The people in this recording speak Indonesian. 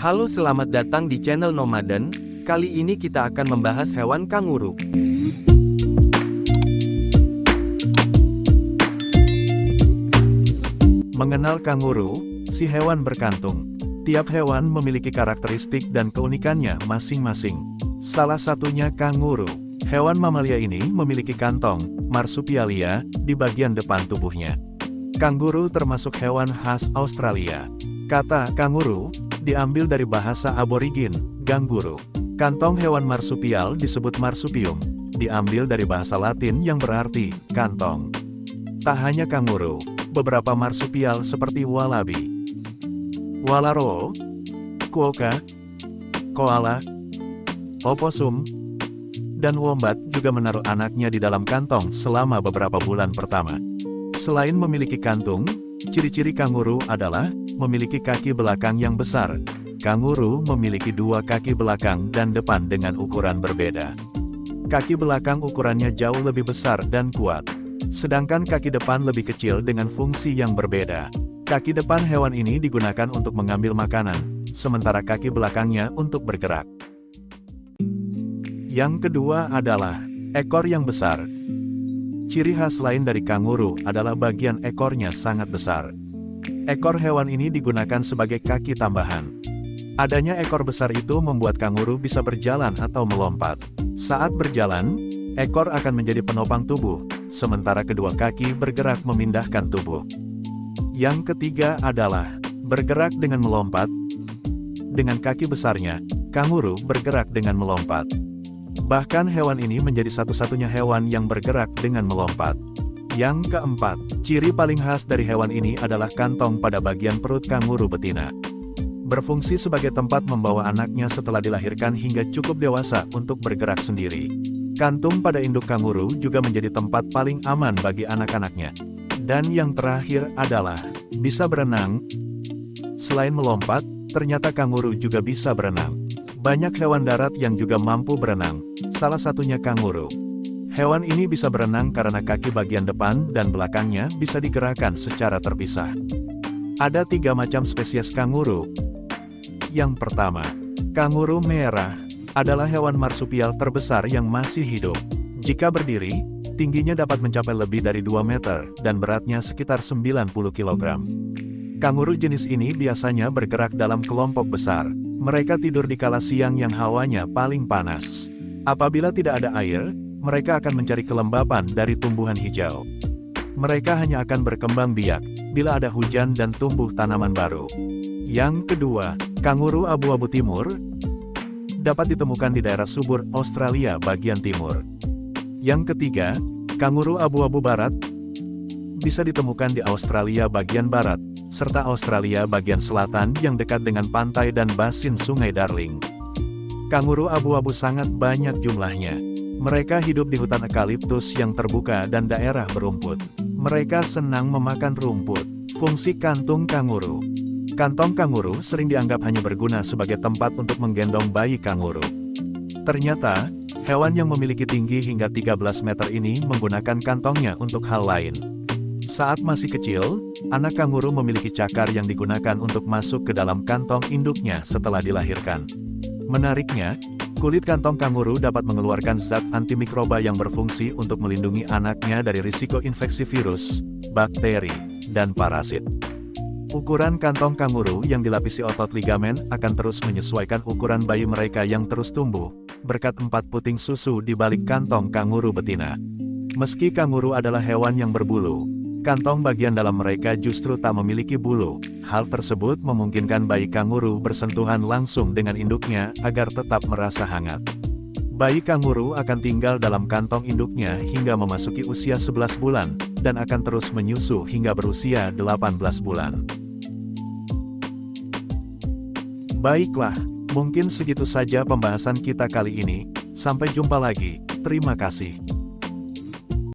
Halo, selamat datang di channel Nomaden. Kali ini kita akan membahas hewan kanguru. Mengenal kanguru, si hewan berkantung. Tiap hewan memiliki karakteristik dan keunikannya masing-masing. Salah satunya kanguru. Hewan mamalia ini memiliki kantong, marsupialia, di bagian depan tubuhnya. Kanguru termasuk hewan khas Australia. Kata kanguru diambil dari bahasa aborigin, ganguru. Kantong hewan marsupial disebut marsupium, diambil dari bahasa Latin yang berarti kantong. Tak hanya kanguru, beberapa marsupial seperti wallaby, walaro, quokka, koala, oposum, dan wombat juga menaruh anaknya di dalam kantong selama beberapa bulan pertama. Selain memiliki kantung, ciri-ciri kanguru adalah memiliki kaki belakang yang besar. Kanguru memiliki dua kaki belakang dan depan dengan ukuran berbeda. Kaki belakang ukurannya jauh lebih besar dan kuat, sedangkan kaki depan lebih kecil dengan fungsi yang berbeda. Kaki depan hewan ini digunakan untuk mengambil makanan, sementara kaki belakangnya untuk bergerak. Yang kedua adalah ekor yang besar. Ciri khas lain dari kanguru adalah bagian ekornya sangat besar. Ekor hewan ini digunakan sebagai kaki tambahan. Adanya ekor besar itu membuat kanguru bisa berjalan atau melompat. Saat berjalan, ekor akan menjadi penopang tubuh, sementara kedua kaki bergerak memindahkan tubuh. Yang ketiga adalah bergerak dengan melompat. Dengan kaki besarnya, kanguru bergerak dengan melompat. Bahkan hewan ini menjadi satu-satunya hewan yang bergerak dengan melompat. Yang keempat, ciri paling khas dari hewan ini adalah kantong pada bagian perut kanguru betina. Berfungsi sebagai tempat membawa anaknya setelah dilahirkan hingga cukup dewasa untuk bergerak sendiri. Kantung pada induk kanguru juga menjadi tempat paling aman bagi anak-anaknya. Dan yang terakhir adalah bisa berenang. Selain melompat, ternyata kanguru juga bisa berenang. Banyak hewan darat yang juga mampu berenang, salah satunya kanguru. Hewan ini bisa berenang karena kaki bagian depan dan belakangnya bisa digerakkan secara terpisah. Ada 3 macam spesies kanguru. Yang pertama, kanguru merah adalah hewan marsupial terbesar yang masih hidup. Jika berdiri, tingginya dapat mencapai lebih dari 2 meter dan beratnya sekitar 90 kg. Kanguru jenis ini biasanya bergerak dalam kelompok besar. Mereka tidur di kala siang yang hawanya paling panas. Apabila tidak ada air, mereka akan mencari kelembapan dari tumbuhan hijau. Mereka hanya akan berkembang biak bila ada hujan dan tumbuh tanaman baru. Yang kedua, kanguru abu-abu timur dapat ditemukan di daerah subur Australia bagian timur. Yang ketiga, kanguru abu-abu barat bisa ditemukan di Australia bagian barat, serta Australia bagian selatan yang dekat dengan pantai dan basin Sungai Darling. Kanguru abu-abu sangat banyak jumlahnya. Mereka hidup di hutan eukaliptus yang terbuka dan daerah berumput. Mereka senang memakan rumput. Fungsi kantung kanguru. Kantong kanguru sering dianggap hanya berguna sebagai tempat untuk menggendong bayi kanguru. Ternyata, hewan yang memiliki tinggi hingga 13 meter ini menggunakan kantongnya untuk hal lain. Saat masih kecil, anak kanguru memiliki cakar yang digunakan untuk masuk ke dalam kantong induknya setelah dilahirkan. Menariknya, kulit kantong kanguru dapat mengeluarkan zat antimikroba yang berfungsi untuk melindungi anaknya dari risiko infeksi virus, bakteri, dan parasit. Ukuran kantong kanguru yang dilapisi otot ligamen akan terus menyesuaikan ukuran bayi mereka yang terus tumbuh, berkat 4 puting susu di balik kantong kanguru betina. Meski kanguru adalah hewan yang berbulu, kantong bagian dalam mereka justru tak memiliki bulu. Hal tersebut memungkinkan bayi kanguru bersentuhan langsung dengan induknya agar tetap merasa hangat. Bayi kanguru akan tinggal dalam kantong induknya hingga memasuki usia 11 bulan, dan akan terus menyusu hingga berusia 18 bulan. Baiklah, mungkin segitu saja pembahasan kita kali ini. Sampai jumpa lagi. Terima kasih.